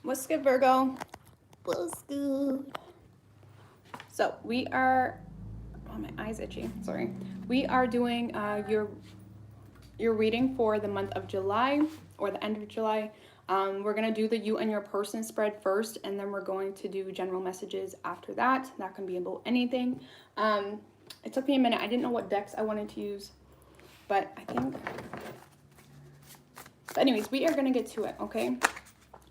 What's good, Virgo? What's good? So we are. Oh, my eye's itchy. Sorry. We are doing your reading for the month of July or the end of July. We're gonna do the you and your person spread first, and then we're going to do general messages after that. That can be about anything. It took me a minute. I didn't know what decks I wanted to use, but I think. But anyways, we are gonna get to it. Okay.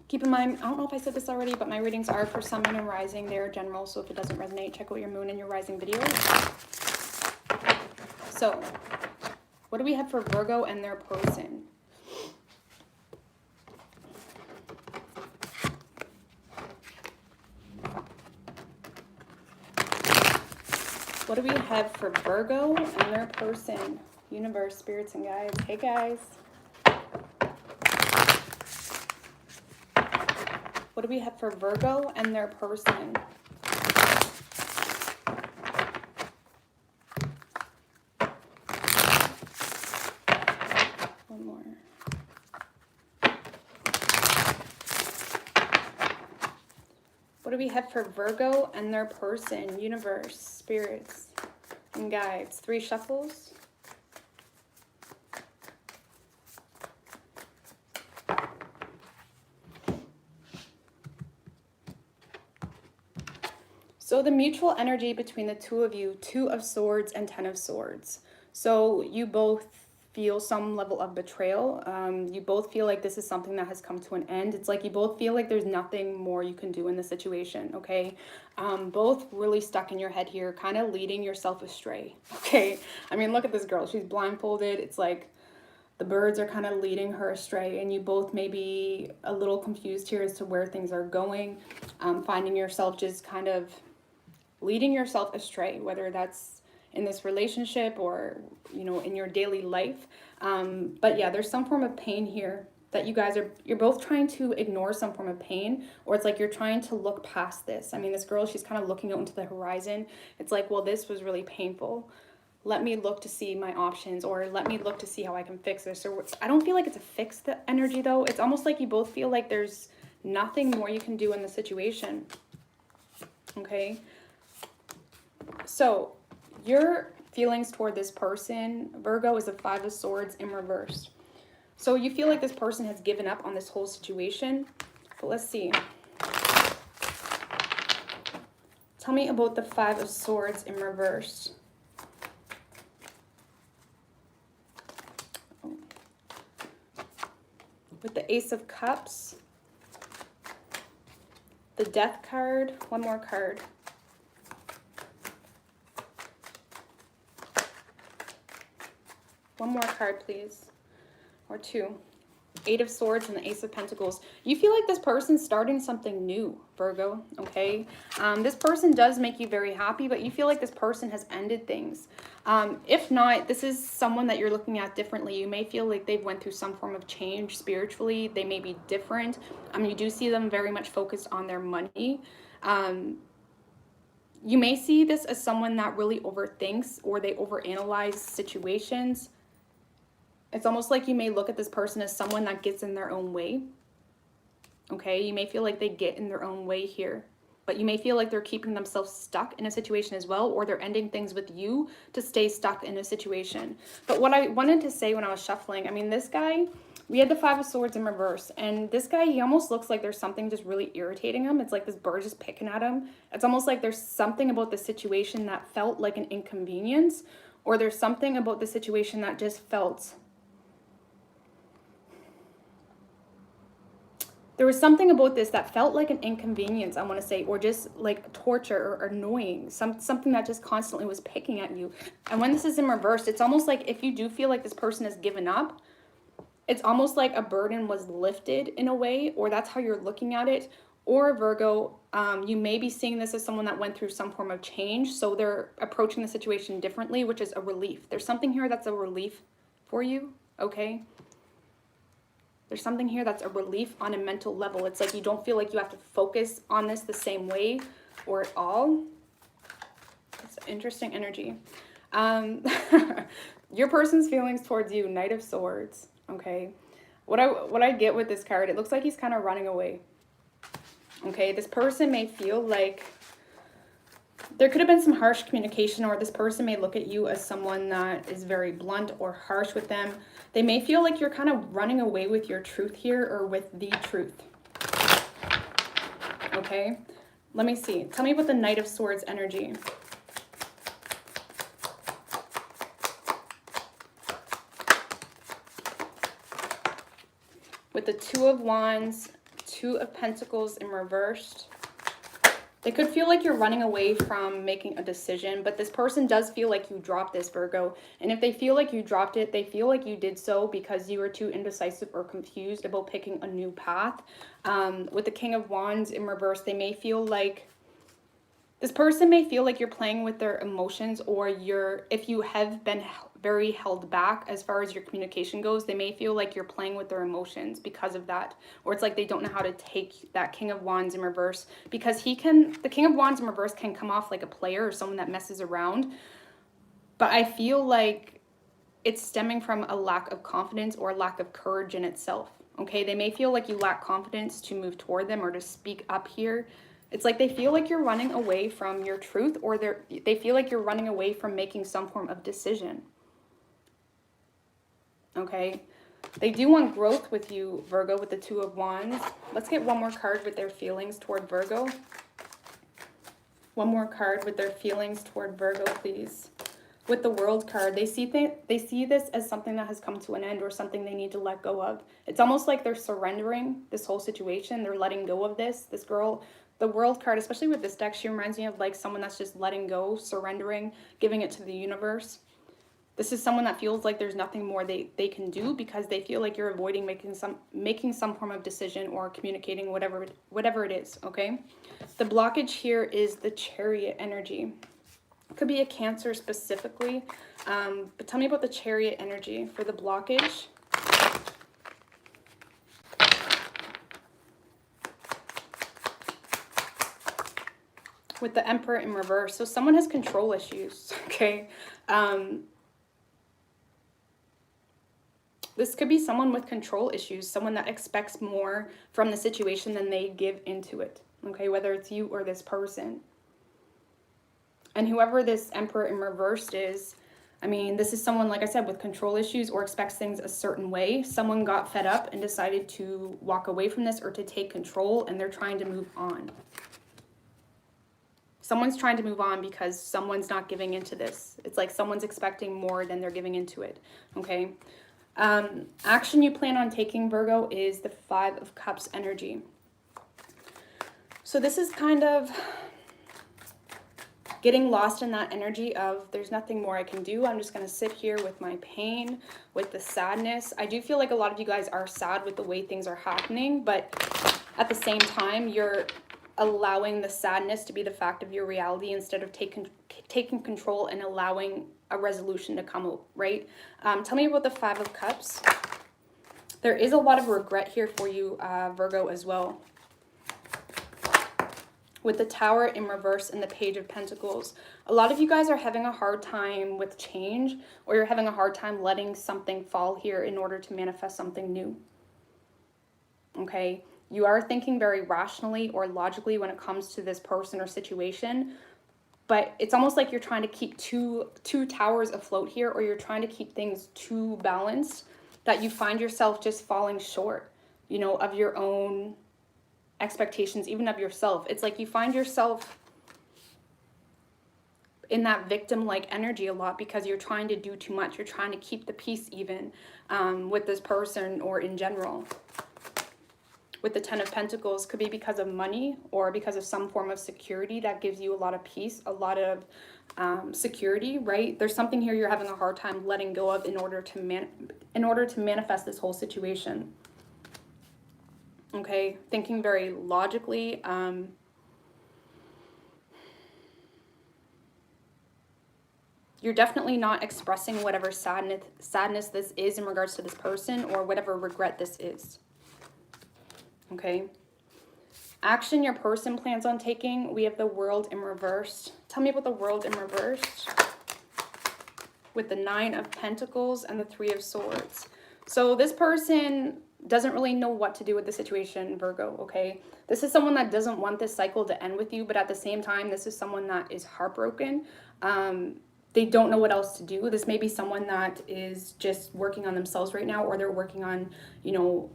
Keep in mind, I don't know if I said this already, but my readings are for sun, moon, and rising. They're general, so if it doesn't resonate, check out your moon and your rising videos. So, what do we have for Virgo and their person? What do we have for Virgo and their person? Universe, spirits, and guides. Hey, guys. What do we have for Virgo and their person? One more. What do we have for Virgo and their person? Universe, spirits, and guides. 3 shuffles. So the mutual energy between the two of you, 2 of Swords and 10 of Swords. So you both feel some level of betrayal. You both feel like this is something that has come to an end. It's like you both feel like there's nothing more you can do in the situation, okay? Both really stuck in your head here, kind of leading yourself astray, okay? I mean, look at this girl. She's blindfolded. It's like the birds are kind of leading her astray, and you both may be a little confused here as to where things are going, finding yourself just kind of leading yourself astray, whether that's in this relationship or, you know, in your daily life. But yeah, there's some form of pain here that you're both trying to ignore some form of pain, or it's like you're trying to look past this. I mean, this girl, she's kind of looking out into the horizon. It's like, well, this was really painful. Let me look to see my options, or let me look to see how I can fix this. Or I don't feel like it's a fixed energy though. It's almost like you both feel like there's nothing more you can do in the situation. Okay. So your feelings toward this person, Virgo, is the 5 of Swords in reverse. So you feel like this person has given up on this whole situation. But let's see. Tell me about the 5 of Swords in reverse. With the Ace of Cups, the Death card, one more card. One more card, please. Or 2. 8 of Swords and the Ace of Pentacles. You feel like this person's starting something new, Virgo, okay? This person does make you very happy, but you feel like this person has ended things. If not, this is someone that you're looking at differently. You may feel like they've went through some form of change spiritually. They may be different. You do see them very much focused on their money. You may see this as someone that really overthinks, or they overanalyze situations. It's almost like you may look at this person as someone that gets in their own way. Okay, you may feel like they get in their own way here. But you may feel like they're keeping themselves stuck in a situation as well, or they're ending things with you to stay stuck in a situation. But what I wanted to say when I was shuffling, I mean, this guy, we had the 5 of Swords in reverse. And this guy, he almost looks like there's something just really irritating him. It's like this bird just picking at him. It's almost like there's something about the situation that felt like an inconvenience, or there's something about the situation that just felt... There was something about this that felt like an inconvenience, I want to say, or just like torture or annoying, something that just constantly was picking at you. And when this is in reverse, it's almost like if you do feel like this person has given up, it's almost like a burden was lifted in a way, or that's how you're looking at it. Or Virgo, you may be seeing this as someone that went through some form of change, so they're approaching the situation differently, which is a relief. There's something here that's a relief for you, okay? There's something here that's a relief on a mental level. It's like you don't feel like you have to focus on this the same way or at all. It's interesting energy. Your person's feelings towards you, Knight of Swords, okay? What I get with this card, it looks like he's kind of running away. Okay, this person may feel like there could have been some harsh communication, or this person may look at you as someone that is very blunt or harsh with them. They may feel like you're kind of running away with your truth here, or with the truth. Okay, let me see. Tell me about the Knight of Swords energy. With the Two of Wands, Two of Pentacles in reversed. They could feel like you're running away from making a decision, but this person does feel like you dropped this, Virgo. And if they feel like you dropped it, they feel like you did so because you were too indecisive or confused about picking a new path. With the King of Wands in reverse, they may feel like, this person may feel like you're playing with their emotions, or if you have been very held back as far as your communication goes, they may feel like you're playing with their emotions because of that. Or it's like they don't know how to take that King of Wands in reverse, because the King of Wands in reverse can come off like a player or someone that messes around. But I feel like it's stemming from a lack of confidence or lack of courage in itself. Okay, they may feel like you lack confidence to move toward them or to speak up here. It's like they feel like you're running away from your truth, or they feel like you're running away from making some form of decision. Okay, they do want growth with you, Virgo, with the Two of Wands. Let's get one more card with their feelings toward Virgo. One more card with their feelings toward Virgo, please. With the World card, they see this as something that has come to an end, or something they need to let go of. It's almost like they're surrendering this whole situation. They're letting go of this girl. The World card, especially with this deck, she reminds me of like someone that's just letting go, surrendering, giving it to the universe. This is someone that feels like there's nothing more they can do, because they feel like you're avoiding making some form of decision or communicating whatever it is, okay? The blockage here is the Chariot energy. It could be a Cancer specifically, but tell me about the Chariot energy for the blockage. With the Emperor in reverse. So someone has control issues, okay? This could be someone with control issues, someone that expects more from the situation than they give into it, okay? Whether it's you or this person. And whoever this Emperor in reversed is, I mean, this is someone, like I said, with control issues or expects things a certain way. Someone got fed up and decided to walk away from this or to take control, and they're trying to move on. Someone's trying to move on because someone's not giving into this. It's like someone's expecting more than they're giving into it, okay? Action you plan on taking, Virgo, is the Five of Cups energy. So this is kind of getting lost in that energy of there's nothing more I can do. I'm just going to sit here with my pain, with the sadness. I do feel like a lot of you guys are sad with the way things are happening, but at the same time, you're allowing the sadness to be the fact of your reality instead of taking control and allowing a resolution to come out, right? Tell me about the Five of Cups. There is a lot of regret here for you, Virgo, as well. With the Tower in reverse and the Page of Pentacles. A lot of you guys are having a hard time with change, or you're having a hard time letting something fall here in order to manifest something new. Okay? You are thinking very rationally or logically when it comes to this person or situation, but it's almost like you're trying to keep two towers afloat here, or you're trying to keep things too balanced that you find yourself just falling short, you know, of your own expectations, even of yourself. It's like you find yourself in that victim-like energy a lot because you're trying to do too much. You're trying to keep the peace even with this person or in general. With the Ten of Pentacles, could be because of money or because of some form of security that gives you a lot of peace, a lot of security, right? There's something here you're having a hard time letting go of in order to manifest this whole situation. Okay, thinking very logically. You're definitely not expressing whatever sadness this is in regards to this person, or whatever regret this is. Okay. Action your person plans on taking. We have the World in reverse. Tell me about the World in reverse. With the Nine of Pentacles and the Three of Swords. So this person doesn't really know what to do with the situation, Virgo, okay? This is someone that doesn't want this cycle to end with you, but at the same time, this is someone that is heartbroken. They don't know what else to do. This may be someone that is just working on themselves right now, or they're working on, you know,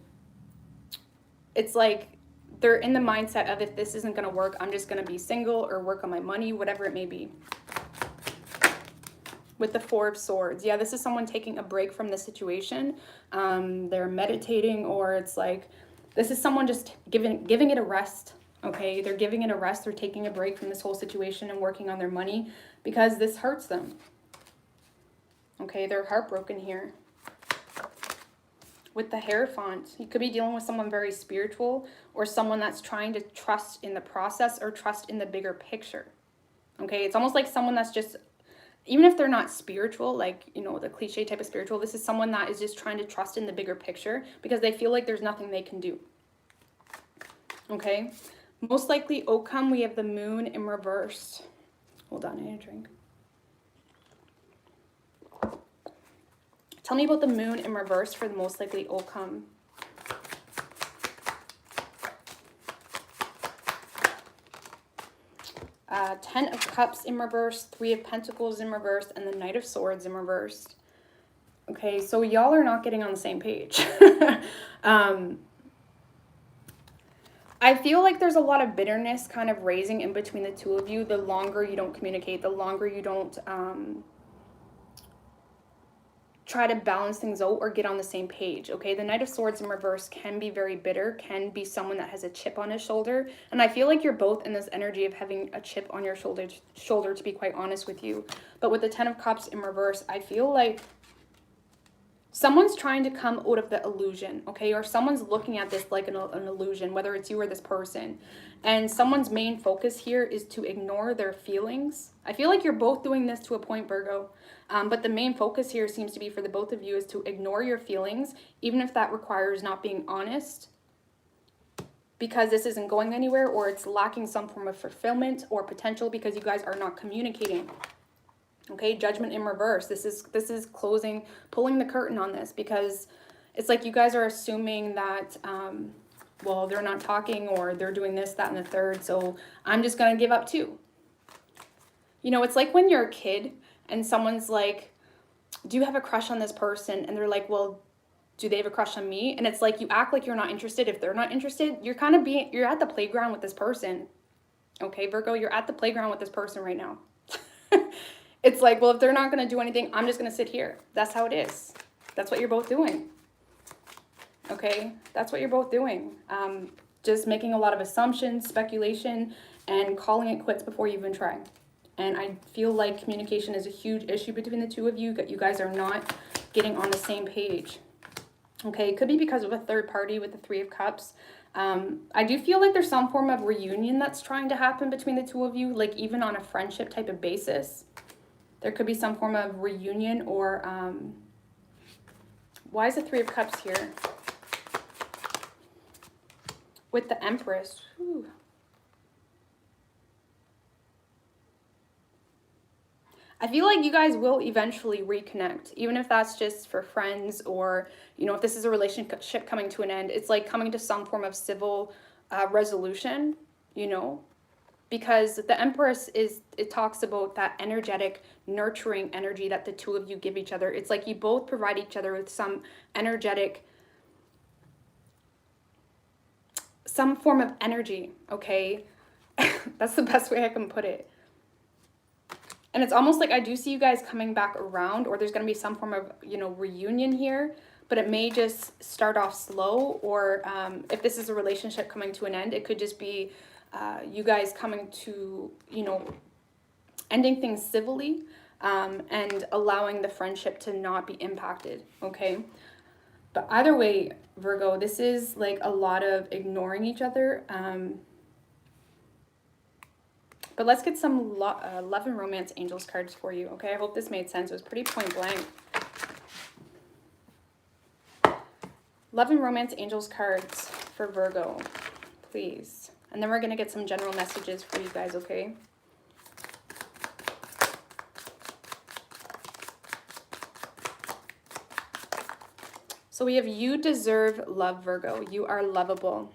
it's like they're in the mindset of, if this isn't going to work, I'm just going to be single or work on my money, whatever it may be. With the Four of Swords. Yeah, this is someone taking a break from the situation. They're meditating, or it's like, this is someone just giving it a rest, okay? They're giving it a rest. They're taking a break from this whole situation and working on their money because this hurts them. Okay, they're heartbroken here. With the Hierophant, you could be dealing with someone very spiritual, or someone that's trying to trust in the process or trust in the bigger picture. Okay, it's almost like someone that's just, even if they're not spiritual, like, you know, the cliche type of spiritual, this is someone that is just trying to trust in the bigger picture because they feel like there's nothing they can do. Okay, most likely outcome, we have the Moon in reverse. Hold on, I need a drink. Tell me about the Moon in reverse for the most likely outcome. Ten of Cups in reverse, Three of Pentacles in reverse, and the Knight of Swords in reverse. Okay, so y'all are not getting on the same page. I feel like there's a lot of bitterness kind of raising in between the two of you. The longer you don't communicate, the longer you don't try to balance things out or get on the same page, okay? The Knight of Swords in reverse can be very bitter, can be someone that has a chip on his shoulder. And I feel like you're both in this energy of having a chip on your shoulder, to be quite honest with you. But with the Ten of Cups in reverse, I feel like someone's trying to come out of the illusion, okay? Or someone's looking at this like an illusion, whether it's you or this person. And someone's main focus here is to ignore their feelings. I feel like you're both doing this to a point, Virgo. But the main focus here seems to be for the both of you is to ignore your feelings, even if that requires not being honest, because this isn't going anywhere, or it's lacking some form of fulfillment or potential because you guys are not communicating. Okay, Judgment in reverse. This is closing, pulling the curtain on this, because it's like you guys are assuming that, well, they're not talking, or they're doing this, that, and the third, so I'm just going to give up too. You know, it's like when you're a kid and someone's like, do you have a crush on this person? And they're like, well, do they have a crush on me? And it's like, you act like you're not interested. If they're not interested, you're at the playground with this person. Okay, Virgo, you're at the playground with this person right now. It's like, well, if they're not going to do anything, I'm just going to sit here. That's how it is. That's what you're both doing. Okay, that's what you're both doing. Just making a lot of assumptions, speculation, and calling it quits before you even try. And I feel like communication is a huge issue between the two of you. You guys are not getting on the same page. Okay, it could be because of a third party with the Three of Cups. I do feel like there's some form of reunion that's trying to happen between the two of you, like even on a friendship type of basis. There could be some form of reunion, or why is the Three of Cups here? With the Empress. Whew. I feel like you guys will eventually reconnect, even if that's just for friends, or, you know, if this is a relationship coming to an end, it's like coming to some form of civil resolution, you know, because the Empress it talks about that energetic, nurturing energy that the two of you give each other. It's like you both provide each other with some energetic, some form of energy, okay? That's the best way I can put it. And it's almost like I do see you guys coming back around, or there's going to be some form of, you know, reunion here, but it may just start off slow, or if this is a relationship coming to an end, it could just be you guys coming to, you know, ending things civilly and allowing the friendship to not be impacted, okay? But either way, Virgo, this is like a lot of ignoring each other. But let's get some love and romance angels cards for you, okay? I hope this made sense. It was pretty point blank. Love and romance angels cards for Virgo, please. And then we're going to get some general messages for you guys, okay? So So we have you deserve love, Virgo. You are lovable.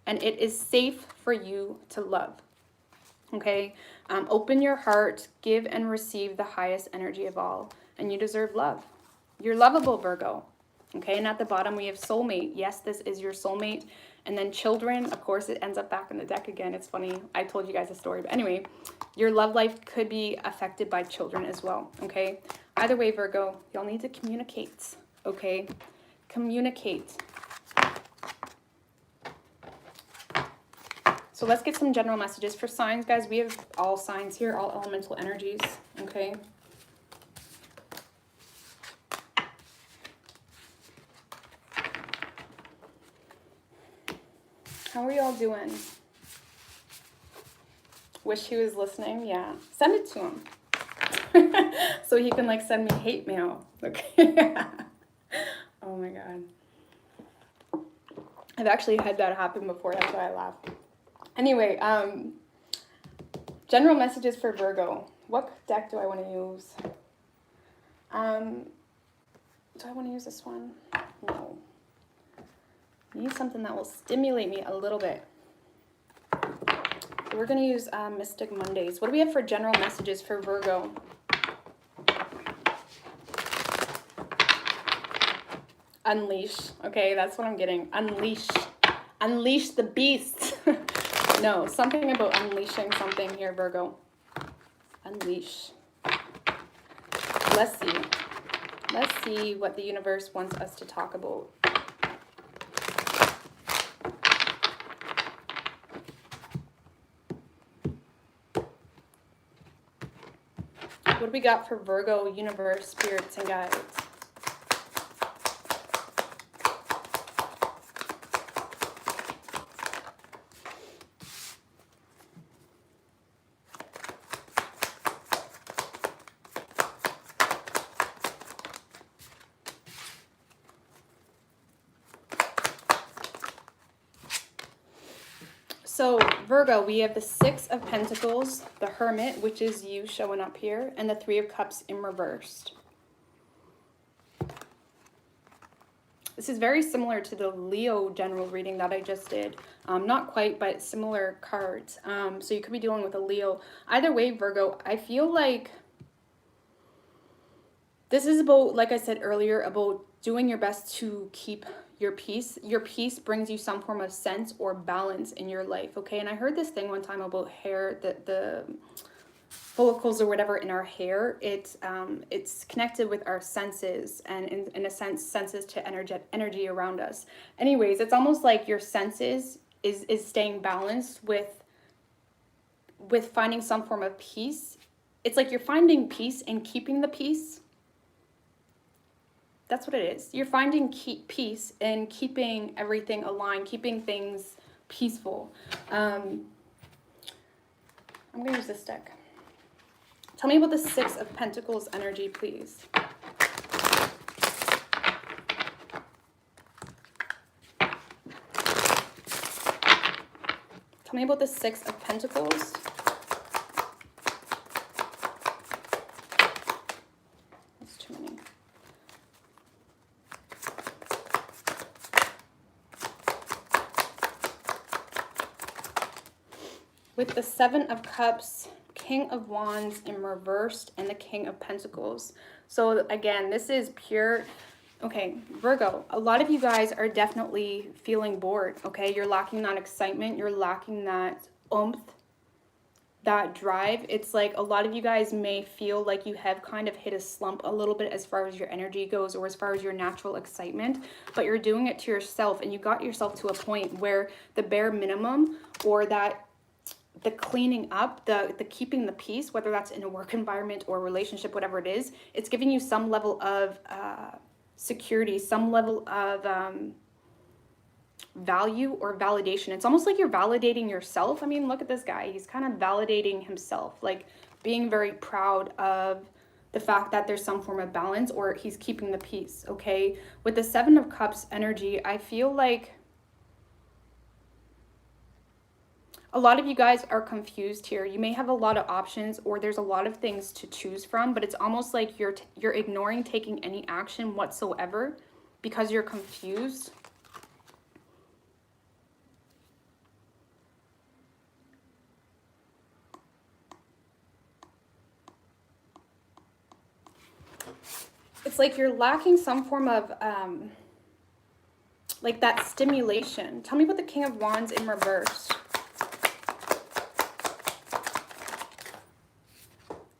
And it is safe for you to love. Okay? Open your heart, give and receive the highest energy of all. And you deserve love. You're lovable, Virgo. Okay? And at the bottom we have soulmate. Yes, this is your soulmate. And then children, of course, it ends up back in the deck again. It's funny. I told you guys a story. But anyway, your love life could be affected by children as well. Okay? Either way, Virgo, y'all need to communicate. Okay? Communicate. So let's get some general messages for signs, guys. We have all signs here, all elemental energies, okay? How are y'all doing? Wish he was listening? Yeah. Send it to him. So he can like send me hate mail. Okay. Oh my God. I've actually had that happen before. That's why I laughed. Anyway, general messages for Virgo. What deck do I want to use? Do I want to use this one? No. I need something that will stimulate me a little bit. So we're going to use Mystic Mondays. What do we have for general messages for Virgo? Unleash. Okay, that's what I'm getting. Unleash. Unleash the beast. No, something about unleashing something here, Virgo. Unleash. Let's see. Let's see what the universe wants us to talk about. What do we got for Virgo, universe, spirits, and guides? So Virgo, we have the Six of Pentacles, the Hermit, which is you showing up here, and the Three of Cups in reversed. This is very similar to the Leo general reading that I just did. Not quite, but similar cards. So you could be dealing with a Leo. Either way, Virgo, I feel like this is about, like I said earlier, about doing your best to keep your peace. Your peace brings you some form of sense or balance in your life, okay? And I heard this thing one time about hair, the follicles or whatever in our hair. It's connected with our senses, and in a sense, senses to energy around us. Anyways, it's almost like your senses is staying balanced with finding some form of peace. It's like you're finding peace and keeping the peace. That's what it is. You're finding peace and keeping everything aligned, keeping things peaceful. I'm going to use this deck. Tell me about the Six of Pentacles energy, please. Tell me about the Six of Pentacles. That's too many. With the Seven of Cups, King of Wands in reversed, and the King of Pentacles. So again, this is pure, okay, Virgo, a lot of you guys are definitely feeling bored, okay? You're lacking that excitement. You're lacking that oomph, that drive. It's like a lot of you guys may feel like you have kind of hit a slump a little bit as far as your energy goes, or as far as your natural excitement, but you're doing it to yourself, and you got yourself to a point where the bare minimum, or that the cleaning up, the keeping the peace, whether that's in a work environment or a relationship, whatever it is, it's giving you some level of security, some level of value or validation. It's almost like you're validating yourself. I mean, look at this guy. He's kind of validating himself, like being very proud of the fact that there's some form of balance, or he's keeping the peace, okay? With the Seven of Cups energy, I feel like a lot of you guys are confused here. You may have a lot of options, or there's a lot of things to choose from, but it's almost like you're ignoring taking any action whatsoever. because you're confused. It's like you're lacking some form of, like that stimulation. Tell me about the King of Wands in reverse.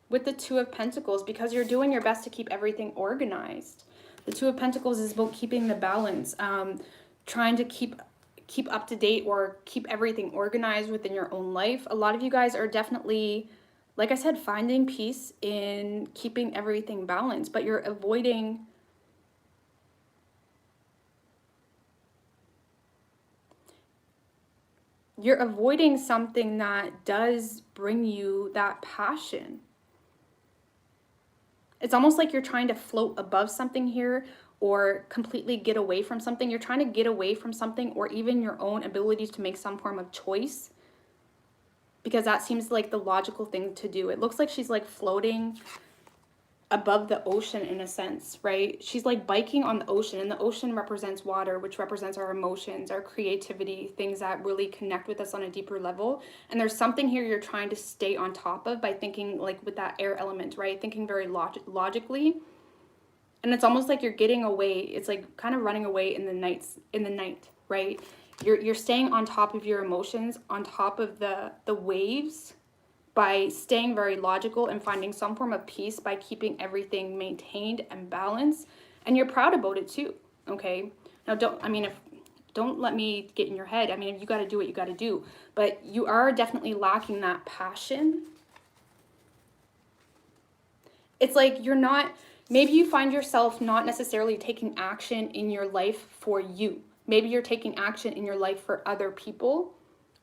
With the Two of Pentacles, because you're doing your best to keep everything organized. The Two of Pentacles is about keeping the balance, trying to keep up to date or keep everything organized within your own life. A lot of you guys are definitely, like I said, finding peace in keeping everything balanced, but you're avoiding something that does bring you that passion. It's almost like you're trying to float above something here or completely get away from something. You're trying to get away from something or even your own abilities to make some form of choice, because that seems like the logical thing to do. It looks like she's like floating above the ocean in a sense, right? She's like biking on the ocean, and the ocean represents water, which represents our emotions, our creativity, things that really connect with us on a deeper level. And there's something here you're trying to stay on top of by thinking like with that air element, right? Thinking very logically. And it's almost like you're getting away. It's like kind of running away in the night, right? You're staying on top of your emotions, on top of the waves, by staying very logical and finding some form of peace by keeping everything maintained and balanced. And you're proud about it too, okay? Now, don't let me get in your head. I mean, you got to do what you got to do. But you are definitely lacking that passion. It's like you're not, maybe you find yourself not necessarily taking action in your life for you. Maybe you're taking action in your life for other people,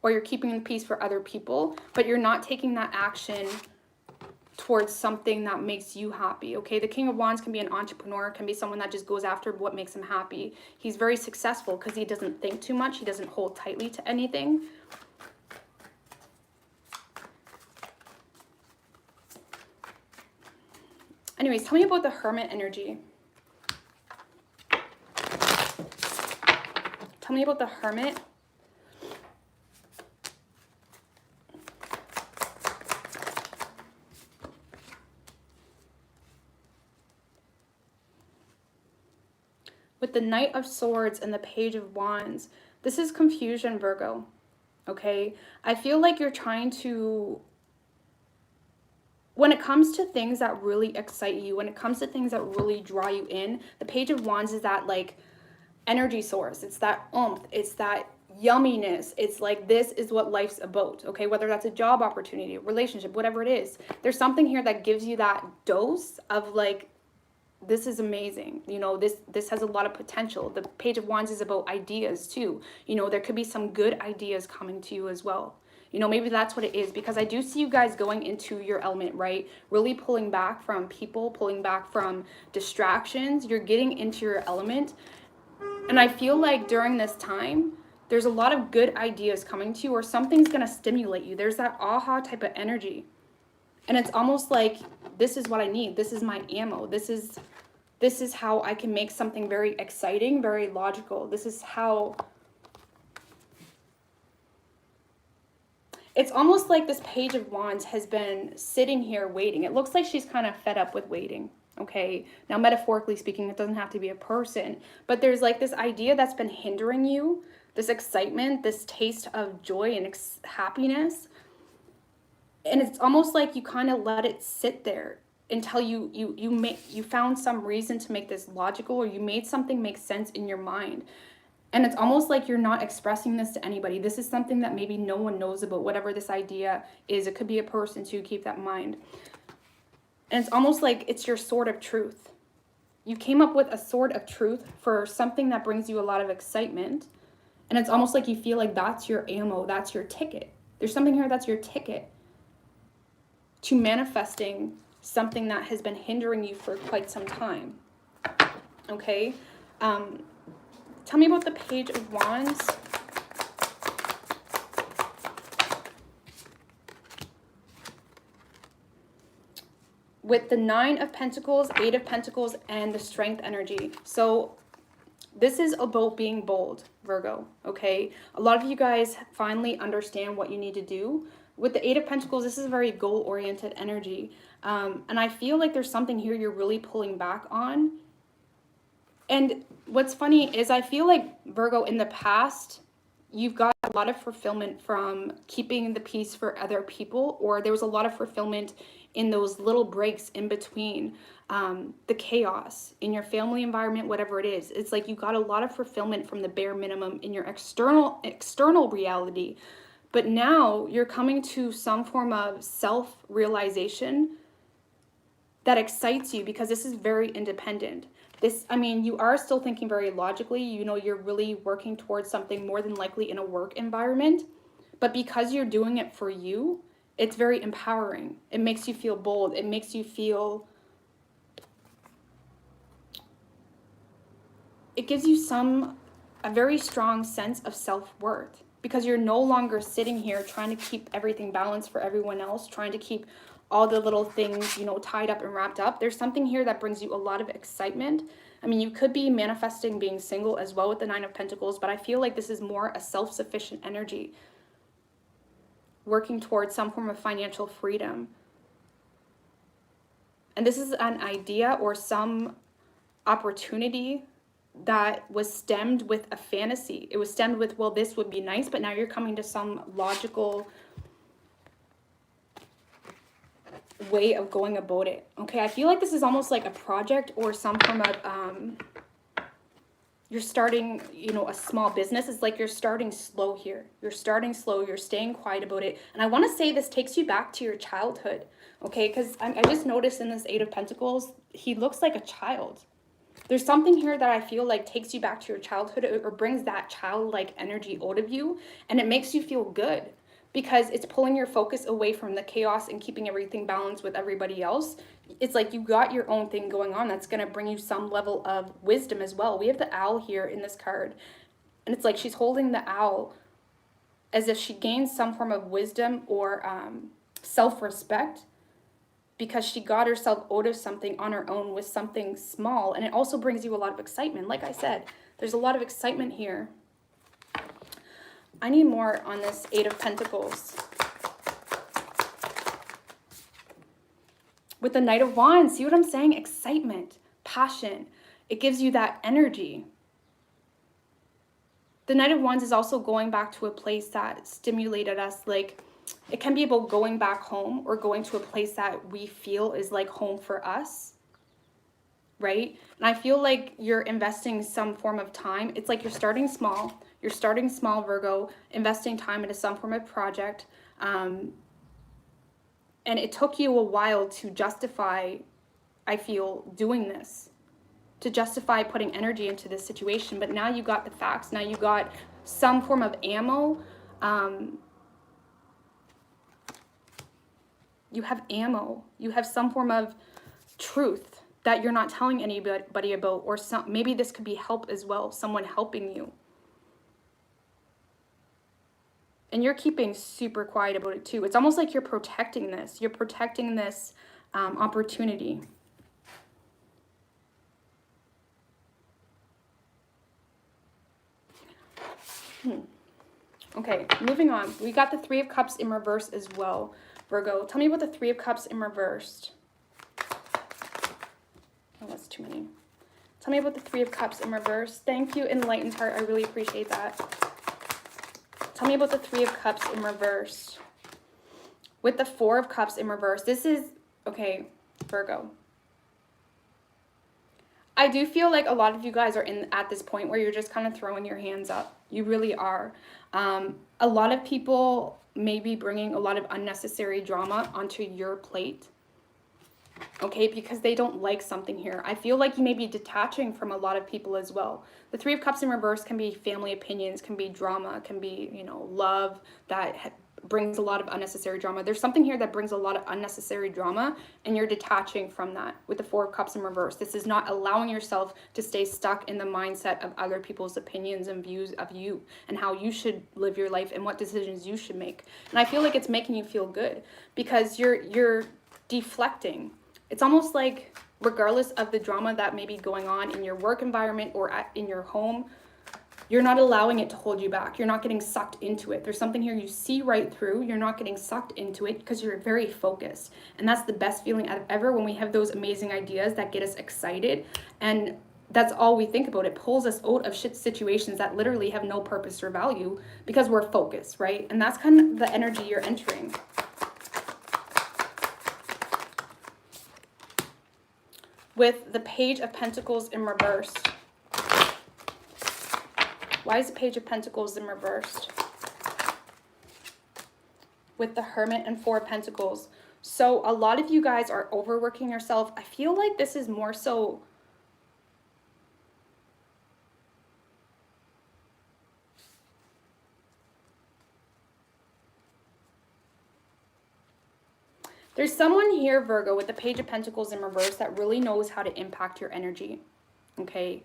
or you're keeping the peace for other people, but you're not taking that action towards something that makes you happy, okay? The King of Wands can be an entrepreneur, can be someone that just goes after what makes him happy. He's very successful because he doesn't think too much. He doesn't hold tightly to anything. Anyways, tell me about the Hermit energy. Tell me about the Hermit. With the Knight of Swords and the Page of Wands, this is confusion, Virgo, okay? I feel like you're trying to, when it comes to things that really excite you, when it comes to things that really draw you in, the Page of Wands is that like energy source. It's that oomph. It's that yumminess. It's like, this is what life's about, okay? Whether that's a job opportunity, relationship, whatever it is, there's something here that gives you that dose of like, this is amazing. You know, this has a lot of potential. The Page of Wands is about ideas too. You know, there could be some good ideas coming to you as well. You know, maybe that's what it is, because I do see you guys going into your element, right? Really pulling back from people, pulling back from distractions. You're getting into your element. And I feel like during this time, there's a lot of good ideas coming to you, or something's going to stimulate you. There's that aha type of energy. And it's almost like, this is what I need. This is my ammo. This is how I can make something very exciting, very logical. This is how... It's almost like this Page of Wands has been sitting here waiting. It looks like she's kind of fed up with waiting, okay? Now, metaphorically speaking, it doesn't have to be a person. But there's like this idea that's been hindering you, this excitement, this taste of joy and happiness. And it's almost like you kind of let it sit there until you found some reason to make this logical, or you made something make sense in your mind. And it's almost like you're not expressing this to anybody. This is something that maybe no one knows about, whatever this idea is. It could be a person too, keep that in mind. And it's almost like it's your sword of truth. You came up with a sword of truth for something that brings you a lot of excitement. And it's almost like you feel like that's your ammo, that's your ticket. There's something here that's your ticket to manifesting something that has been hindering you for quite some time. Okay? Tell me about the Page of Wands. With the Nine of Pentacles, Eight of Pentacles, and the Strength energy. So This is about being bold, Virgo, okay? A lot of you guys finally understand what you need to do. With the Eight of Pentacles, this is a very goal-oriented energy. And I feel like there's something here you're really pulling back on. And what's funny is I feel like, Virgo, in the past, you've got a lot of fulfillment from keeping the peace for other people, or there was a lot of fulfillment in those little breaks in between the chaos in your family environment, whatever it is. It's like you got a lot of fulfillment from the bare minimum in your external reality. But now you're coming to some form of self-realization that excites you, because this is very independent. This, I mean, you are still thinking very logically. You know, you're really working towards something more than likely in a work environment. But because you're doing it for you, it's very empowering. It makes you feel bold. It makes you feel... It gives you a very strong sense of self-worth, because you're no longer sitting here trying to keep everything balanced for everyone else, trying to keep all the little things, you know, tied up and wrapped up. There's something here that brings you a lot of excitement. I mean, you could be manifesting being single as well with the Nine of Pentacles, but I feel like this is more a self-sufficient energy, working towards some form of financial freedom. And this is an idea or some opportunity that was stemmed with a fantasy. It was stemmed with, well, this would be nice, but now you're coming to some logical way of going about it. Okay, I feel like this is almost like a project or some form of you're starting, you know, a small business. It's like you're starting slow here. You're starting slow. You're staying quiet about it. And I want to say this takes you back to your childhood. Okay, because I just noticed in this Eight of Pentacles, he looks like a child. There's something here that I feel like takes you back to your childhood, or brings that childlike energy out of you, and it makes you feel good, because it's pulling your focus away from the chaos and keeping everything balanced with everybody else. It's like you got your own thing going on that's going to bring you some level of wisdom as well. We have the owl here in this card, and it's like she's holding the owl as if she gains some form of wisdom or self-respect, because she got herself out of something on her own with something small. And it also brings you a lot of excitement. Like I said, there's a lot of excitement here. I need more on this Eight of Pentacles. With the Knight of Wands, see what I'm saying? Excitement, passion. It gives you that energy. The Knight of Wands is also going back to a place that stimulated us. Like, it can be about going back home, or going to a place that we feel is like home for us, right? And I feel like you're investing some form of time. It's like you're starting small. You're starting small, Virgo, investing time into some form of project. And it took you a while to justify, I feel, doing this, to justify putting energy into this situation. But now you got the facts. Now you got some form of ammo. You have ammo. You have some form of truth that you're not telling anybody about, or maybe this could be help as well, someone helping you. And you're keeping super quiet about it too. It's almost like you're protecting this. You're protecting this opportunity. Okay, moving on. We got the Three of Cups in reverse as well. Virgo, tell me about the Three of Cups in reversed. Oh, that's too many. Tell me about the Three of Cups in reverse. Thank you, Enlightened Heart. I really appreciate that. Tell me about the Three of Cups in reverse. With the Four of Cups in reverse, this is, okay, Virgo. I do feel like a lot of you guys are at this point where you're just kind of throwing your hands up. You really are. A lot of people may be bringing a lot of unnecessary drama onto your plate. Okay, because they don't like something here. I feel like you may be detaching from a lot of people as well. The Three of Cups in reverse can be family opinions, can be drama, can be, you know, love that brings a lot of unnecessary drama. There's something here that brings a lot of unnecessary drama, and you're detaching from that with the Four of Cups in reverse. This is not allowing yourself to stay stuck in the mindset of other people's opinions and views of you and how you should live your life and what decisions you should make. And I feel like it's making you feel good because you're deflecting. It's almost like regardless of the drama that may be going on in your work environment or in your home, you're not allowing it to hold you back. You're not getting sucked into it. There's something here you see right through. You're not getting sucked into it because you're very focused. And that's the best feeling ever, when we have those amazing ideas that get us excited. And that's all we think about. It pulls us out of shit situations that literally have no purpose or value because we're focused, right? And that's kind of the energy you're entering. With the Page of Pentacles in reverse. Why is the Page of Pentacles in reversed? With the Hermit and Four of Pentacles. So a lot of you guys are overworking yourself. I feel like this is more so... There's someone here, Virgo, with the Page of Pentacles in reverse that really knows how to impact your energy, okay?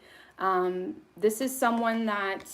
This is someone that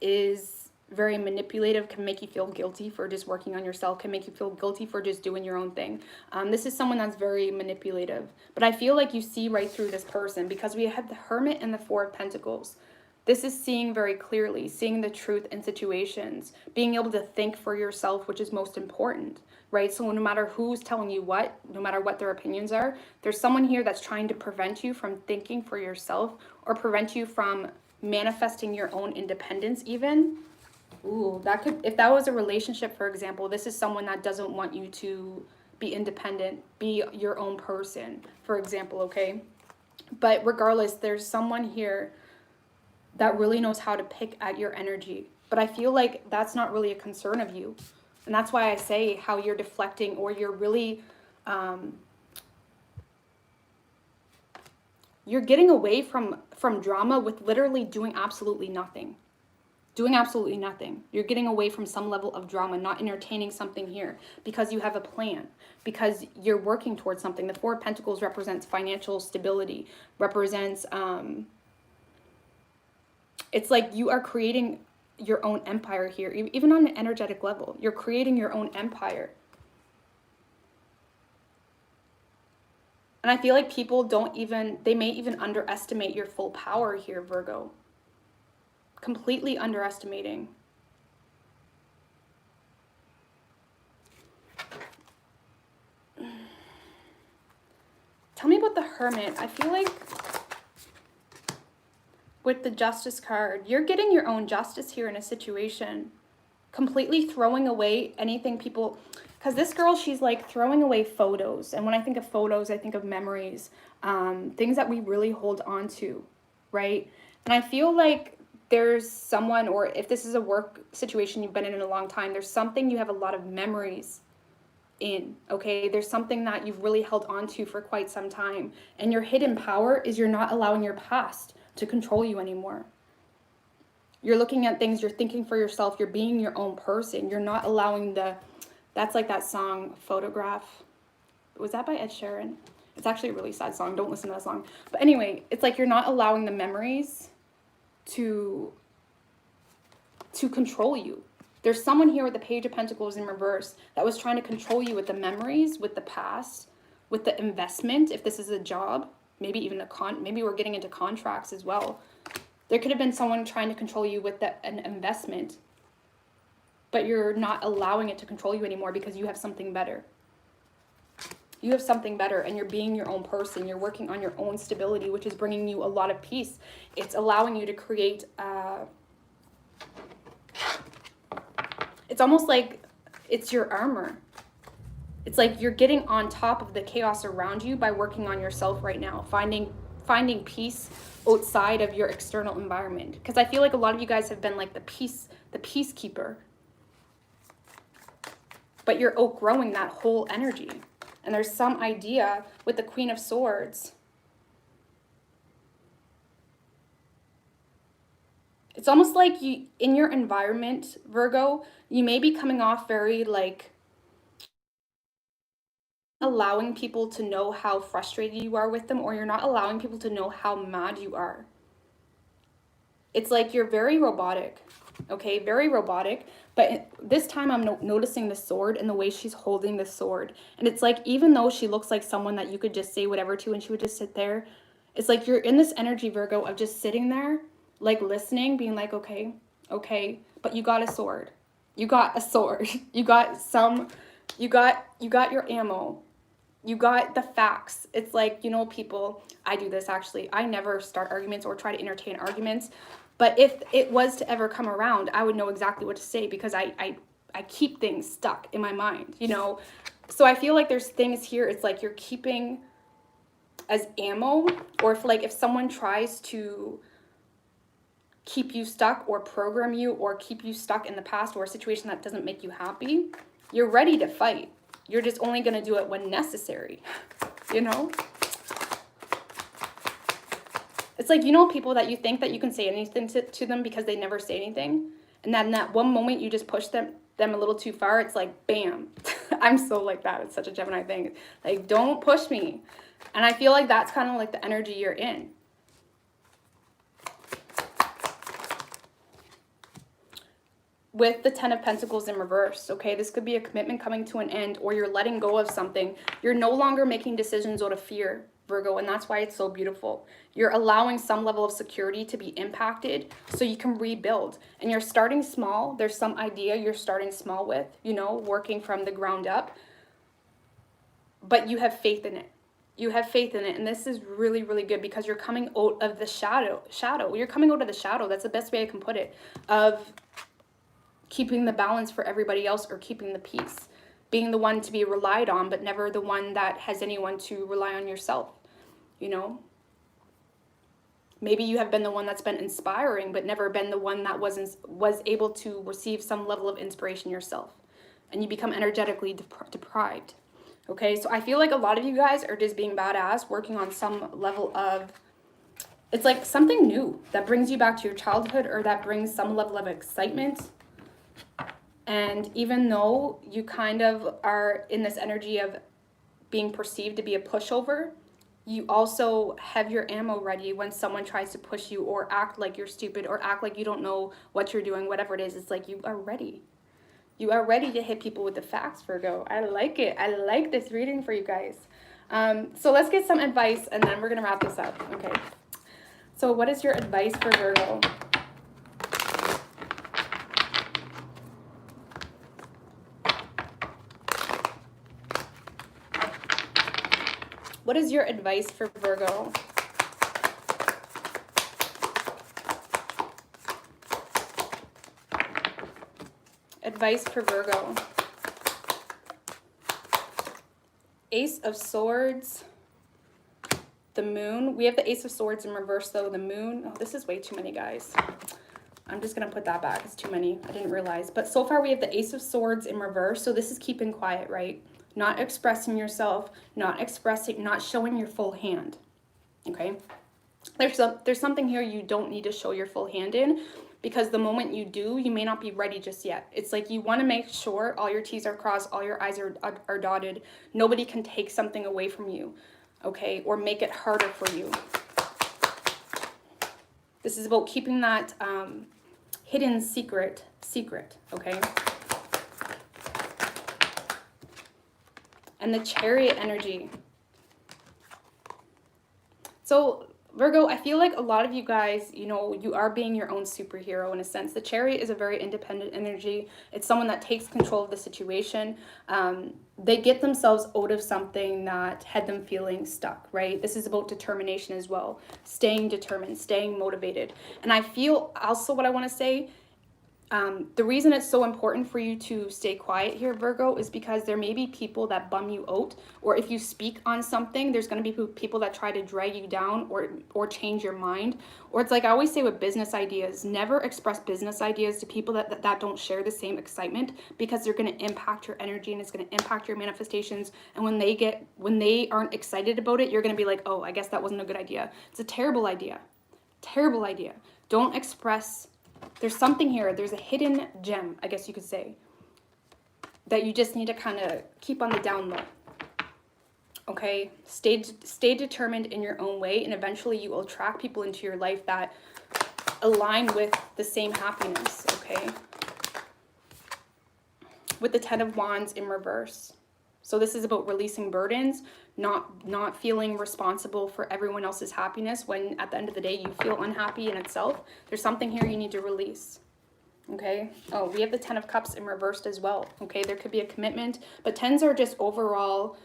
is very manipulative, can make you feel guilty for just working on yourself, can make you feel guilty for just doing your own thing. This is someone that's very manipulative. But I feel like you see right through this person because we have the Hermit and the Four of Pentacles. This is seeing very clearly, seeing the truth in situations, being able to think for yourself, which is most important, right? So no matter who's telling you what, no matter what their opinions are, there's someone here that's trying to prevent you from thinking for yourself or prevent you from manifesting your own independence even. Ooh, that could, if that was a relationship, for example, this is someone that doesn't want you to be independent, be your own person, for example, okay? But regardless, there's someone here that really knows how to pick at your energy. But I feel like that's not really a concern of you. And that's why I say how you're deflecting, or you're really, you're getting away from drama with literally doing absolutely nothing. Doing absolutely nothing. You're getting away from some level of drama, not entertaining something here because you have a plan, because you're working towards something. The Four of Pentacles represents financial stability, represents, it's like you are creating your own empire here, even on an energetic level. You're creating your own empire. And I feel like people they may even underestimate your full power here, Virgo. Completely underestimating. Tell me about the Hermit. I feel like with the Justice card, you're getting your own justice here in a situation. Completely throwing away anything people... Because this girl, she's like throwing away photos. And when I think of photos, I think of memories. Things that we really hold on to, right? And I feel like there's someone, or if this is a work situation you've been in a long time, there's something you have a lot of memories in, okay? There's something that you've really held on to for quite some time. And your hidden power is you're not allowing your past to control you anymore. You're looking at things, you're thinking for yourself, you're being your own person. You're not allowing that's like that song, Photograph. Was that by Ed Sheeran? It's actually a really sad song. Don't listen to that song. But anyway, it's like you're not allowing the memories to control you. There's someone here with the Page of Pentacles in reverse that was trying to control you with the memories, with the past, with the investment. If this is a job, maybe even maybe we're getting into contracts as well. There could have been someone trying to control you with an investment, but you're not allowing it to control you anymore because you have something better. You have something better, and you're being your own person. You're working on your own stability, which is bringing you a lot of peace. It's allowing you to create... it's almost like it's your armor. It's like you're getting on top of the chaos around you by working on yourself right now, finding peace outside of your external environment. Because I feel like a lot of you guys have been like the peacekeeper. But you're outgrowing that whole energy. And there's some idea with the Queen of Swords. It's almost like you, in your environment, Virgo, you may be coming off very like allowing people to know how frustrated you are with them, or you're not allowing people to know how mad you are. It's like you're very robotic. Okay, very robotic. But this time I'm noticing the sword and the way she's holding the sword. And it's like, even though she looks like someone that you could just say whatever to and she would just sit there, it's like you're in this energy, Virgo, of just sitting there, like listening, being like, okay, okay, but you got a sword. You got a sword. You got your ammo. You got the facts. It's like, you know, people, I do this actually. I never start arguments or try to entertain arguments. But if it was to ever come around, I would know exactly what to say because I keep things stuck in my mind, you know? So I feel like there's things here, it's like you're keeping as ammo, or if someone tries to keep you stuck or program you or keep you stuck in the past or a situation that doesn't make you happy, you're ready to fight. You're just only going to do it when necessary, you know? It's like, you know, people that you think that you can say anything to them because they never say anything. And then that one moment you just push them a little too far, it's like, bam. I'm so like that. It's such a Gemini thing. Like, don't push me. And I feel like that's kind of like the energy you're in. With the 10 of Pentacles in reverse, okay? This could be a commitment coming to an end, or you're letting go of something. You're no longer making decisions out of fear, Virgo, and that's why it's so beautiful. You're allowing some level of security to be impacted so you can rebuild. And you're starting small. There's some idea you're starting small with, you know, working from the ground up. But you have faith in it. You have faith in it. And this is really, really good because you're coming out of the shadow. You're coming out of the shadow. That's the best way I can put it. Of keeping the balance for everybody else, or keeping the peace, being the one to be relied on, but never the one that has anyone to rely on yourself, you know? Maybe you have been the one that's been inspiring, but never been the one that was able to receive some level of inspiration yourself, and you become energetically deprived, okay? So I feel like a lot of you guys are just being badass, working on some level of, it's like something new that brings you back to your childhood, or that brings some level of excitement. And even though you kind of are in this energy of being perceived to be a pushover, you also have your ammo ready when someone tries to push you or act like you're stupid or act like you don't know what you're doing, whatever it is. It's like you are ready. You are ready to hit people with the facts, Virgo. I like it. I like this reading for you guys. So let's get some advice and then we're going to wrap this up. Okay. So what is your advice for Virgo? What is your advice for Virgo? Advice for Virgo. Ace of Swords. The Moon. We have the Ace of Swords in reverse, though. The Moon. Oh, this is way too many, guys. I'm just going to put that back. It's too many. I didn't realize. But so far, we have the Ace of Swords in reverse. So this is keeping quiet, right? Not expressing yourself, not showing your full hand, okay? There's something here you don't need to show your full hand in, because the moment you do, you may not be ready just yet. It's like you want to make sure all your T's are crossed, all your I's are dotted. Nobody can take something away from you, okay? Or make it harder for you. This is about keeping that hidden secret, okay? And the Chariot energy. So Virgo, I feel like a lot of you guys, you know, you are being your own superhero in a sense. The Chariot is a very independent energy. It's someone that takes control of the situation. They get themselves out of something that had them feeling stuck, right? This is about determination as well. Staying determined, staying motivated. And I feel also what I want to say, the reason it's so important for you to stay quiet here, Virgo, is because there may be people that bum you out, or if you speak on something, there's going to be people that try to drag you down or change your mind. Or it's like I always say with business ideas, never express business ideas to people that don't share the same excitement, because they're going to impact your energy and it's going to impact your manifestations. And when they aren't excited about it, you're going to be like, oh, I guess that wasn't a good idea. It's a terrible idea. Terrible idea. Don't express. There's something here. There's a hidden gem, I guess you could say, that you just need to kind of keep on the down low. Okay? Stay determined in your own way, and eventually you will attract people into your life that align with the same happiness, okay? With the 10 of Wands in reverse. So this is about releasing burdens, not feeling responsible for everyone else's happiness when at the end of the day you feel unhappy in itself. There's something here you need to release. Okay. Oh, we have the 10 of Cups in reversed as well. Okay. There could be a commitment, but 10s are just overall,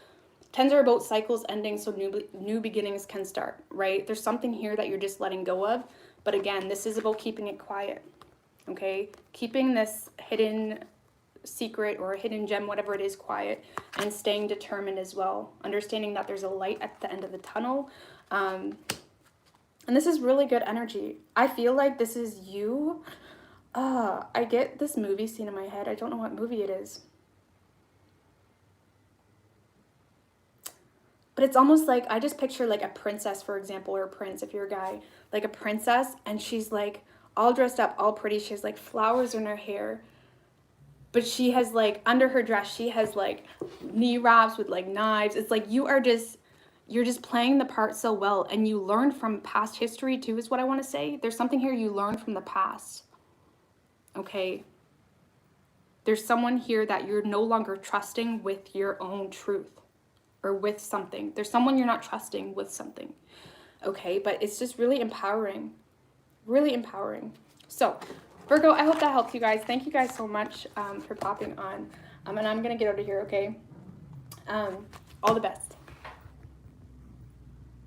10s are about cycles ending so new beginnings can start, right? There's something here that you're just letting go of. But again, this is about keeping it quiet. Okay. Keeping this hidden secret or a hidden gem, whatever it is, quiet, and staying determined as well. Understanding that there's a light at the end of the tunnel. And this is really good energy. I feel like this is you. I get this movie scene in my head. I don't know what movie it is. But it's almost like, I just picture like a princess, for example, or a prince, if you're a guy, like a princess, and she's like all dressed up, all pretty. She has like flowers in her hair. But she has like, under her dress, she has like knee wraps with like knives. It's like you're just playing the part so well. And you learn from past history too, is what I want to say. There's something here you learn from the past. Okay, there's someone here that you're no longer trusting with your own truth or with something. There's someone you're not trusting with something. Okay, but it's just really empowering. Really empowering. So, Virgo, I hope that helps you guys. Thank you guys so much for popping on. And I'm going to get out of here, okay? All the best.